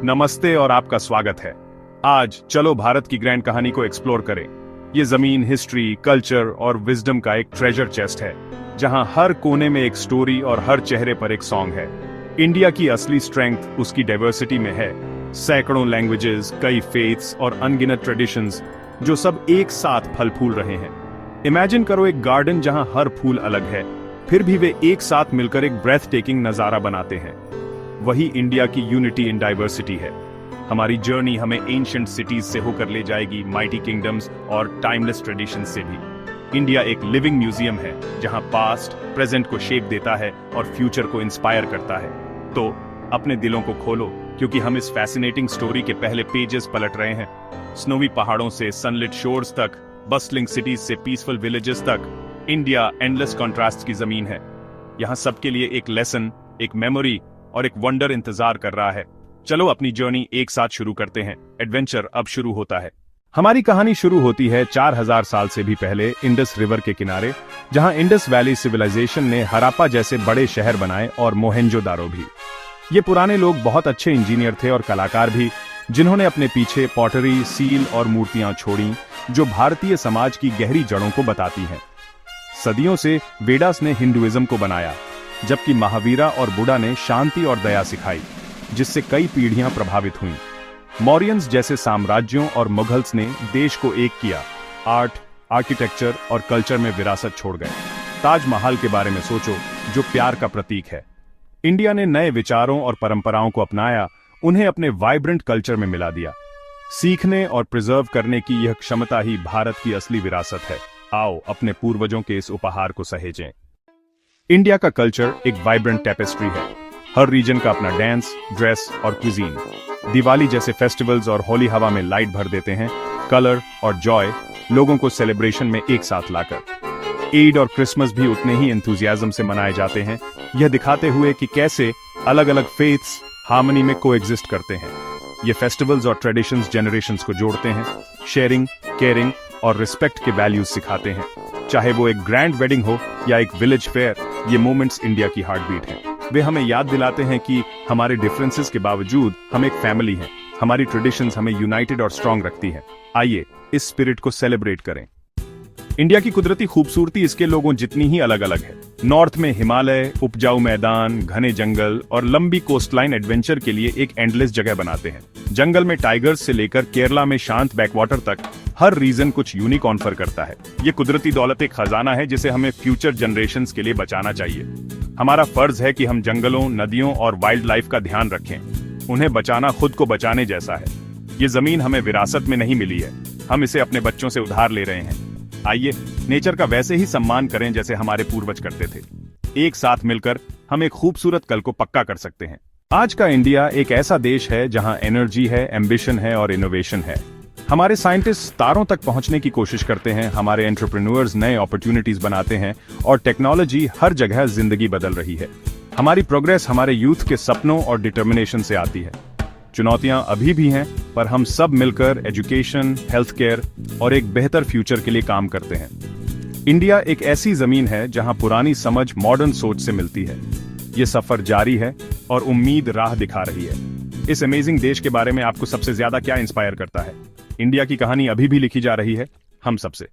नमस्ते और आपका स्वागत है। आज चलो भारत की ग्रैंड कहानी को एक्सप्लोर करें। ये जमीन हिस्ट्री, कल्चर और विजडम का एक ट्रेजर चेस्ट है, जहां हर कोने में एक स्टोरी और हर चेहरे पर एक सॉन्ग है। इंडिया की असली स्ट्रेंथ उसकी डाइवर्सिटी में है। सैकड़ों लैंग्वेजेस, कई फेथ्स और अनगिनत ट्रेडिशंस जो सब एक साथ फल फूल रहे हैं। इमेजिन करो एक गार्डन जहां हर फूल अलग है, फिर भी वे एक साथ मिलकर एक ब्रेथ टेकिंग नजारा बनाते हैं। वही इंडिया की यूनिटी इन डाइवर्सिटी है। हमारी जर्नी हमें एंशिएंट सिटीज से होकर ले जाएगी माइटी किंगडम्स और टाइमलेस ट्रेडिशंस से भी। इंडिया एक लिविंग म्यूजियम है, जहां पास्ट प्रेजेंट को शेप देता है और फ्यूचर को इंस्पायर करता है। तो अपने दिलों को खोलो, क्योंकि हम इस फैसिनेटिंग स्टोरी के पहले पेजेस पलट रहे हैं। स्नोवी पहाड़ों से सनलिट शोर्स तक, बस्टलिंग सिटीज से पीसफुल विलेजेस तक, इंडिया एंडलेस कॉन्ट्रास्ट की जमीन है। यहाँ सबके लिए एक लेसन, एक मेमोरी और एक वंडर इंतजार कर रहा है। चलो अपनी जर्नी एक साथ शुरू करते हैं। एडवेंचर अब शुरू होता है। हमारी कहानी शुरू होती है 4000 साल से भी पहले इंडस रिवर के किनारे, जहां इंडस वैली सिविलाइजेशन ने हराप्पा जैसे बड़े शहर बनाए और मोहेंजोदारो भी। ये पुराने लोग बहुत अच्छे इंजीनियर थे और कलाकार भी, जिन्होंने अपने पीछे पॉटरी, सील और मूर्तियां छोड़ी, जो भारतीय समाज की गहरी जड़ों को बताती हैं। सदियों से वेदास ने हिंदुइज्म को बनाया, जबकि महावीरा और बुद्धा ने शांति और दया सिखाई, जिससे कई पीढ़ियां प्रभावित हुईं। मौर्यंस जैसे साम्राज्यों और मुगल्स ने देश को एक किया, आर्ट, आर्किटेक्चर और कल्चर में विरासत छोड़ गए। ताजमहल के बारे में सोचो, जो प्यार का प्रतीक है। इंडिया ने नए विचारों और परंपराओं को अपनाया, उन्हें अपने वाइब्रेंट कल्चर में मिला दिया। सीखने और प्रिजर्व करने की यह क्षमता ही भारत की असली विरासत है। आओ अपने पूर्वजों के इस उपहार को सहेजें। इंडिया का कल्चर एक वाइब्रेंट टेपेस्ट्री है। हर रीजन का अपना डांस, ड्रेस और क्विजीन। दिवाली जैसे फेस्टिवल्स और होली हवा में लाइट भर देते हैं, कलर और जॉय लोगों को सेलिब्रेशन में एक साथ लाकर। ईद और क्रिसमस भी उतने ही एंथुजियाज्म से मनाए जाते हैं, यह दिखाते हुए कि कैसे अलग अलग फेथ्स हार्मनी में कोएग्जिस्ट करते हैं। ये फेस्टिवल्स और ट्रेडिशंस जनरेशंस को जोड़ते हैं, शेयरिंग, केयरिंग और रिस्पेक्ट के वैल्यूज सिखाते हैं। चाहे वो एक ग्रैंड वेडिंग हो या एक विलेज फेयर, ये मोमेंट्स इंडिया की हार्ट बीट हैं। वे हमें याद दिलाते हैं कि हमारे डिफरेंसेस के बावजूद हम एक फैमिली हैं। हमारी ट्रेडिशंस हमें यूनाइटेड और स्ट्रांग रखती हैं। आइए इस स्पिरिट को सेलिब्रेट करें। इंडिया की कुदरती खूबसूरती इसके लोगों जितनी ही अलग अलग है। नॉर्थ में हिमालय, उपजाऊ मैदान, घने जंगल और लंबी कोस्टलाइन एडवेंचर के लिए एक एंडलेस जगह बनाते हैं। जंगल में टाइगर्स से लेकर केरला में शांत बैकवाटर तक, हर रीजन कुछ यूनिक ऑफर करता है। ये कुदरती दौलत एक खजाना है, जिसे हमें फ्यूचर जनरेशंस के लिए बचाना चाहिए। हमारा फर्ज है कि हम जंगलों, नदियों और वाइल्ड लाइफ का ध्यान रखें। उन्हें बचाना खुद को बचाने जैसा है। ये जमीन हमें विरासत में नहीं मिली है, हम इसे अपने बच्चों से उधार ले रहे हैं। आइए नेचर का वैसे ही सम्मान करें जैसे हमारे पूर्वज करते थे। एक साथ मिलकर हम एक खूबसूरत कल को पक्का कर सकते हैं। आज का इंडिया एक ऐसा देश है जहां एनर्जी है, एम्बिशन है और इनोवेशन है। हमारे साइंटिस्ट तारों तक पहुंचने की कोशिश करते हैं, हमारे एंटरप्रेन्योर्स नए अपॉर्चुनिटीज बनाते हैं और टेक्नोलॉजी हर जगह जिंदगी बदल रही है। हमारी प्रोग्रेस हमारे यूथ के सपनों और डिटर्मिनेशन से आती है। चुनौतियां अभी भी हैं, पर हम सब मिलकर एजुकेशन, हेल्थ केयर और एक बेहतर फ्यूचर के लिए काम करते हैं। इंडिया एक ऐसी जमीन है जहां पुरानी समझ मॉडर्न सोच से मिलती है। ये सफर जारी है और उम्मीद राह दिखा रही है। इस अमेजिंग देश के बारे में आपको सबसे ज्यादा क्या इंस्पायर करता है? इंडिया की कहानी अभी भी लिखी जा रही है, हम सबसे।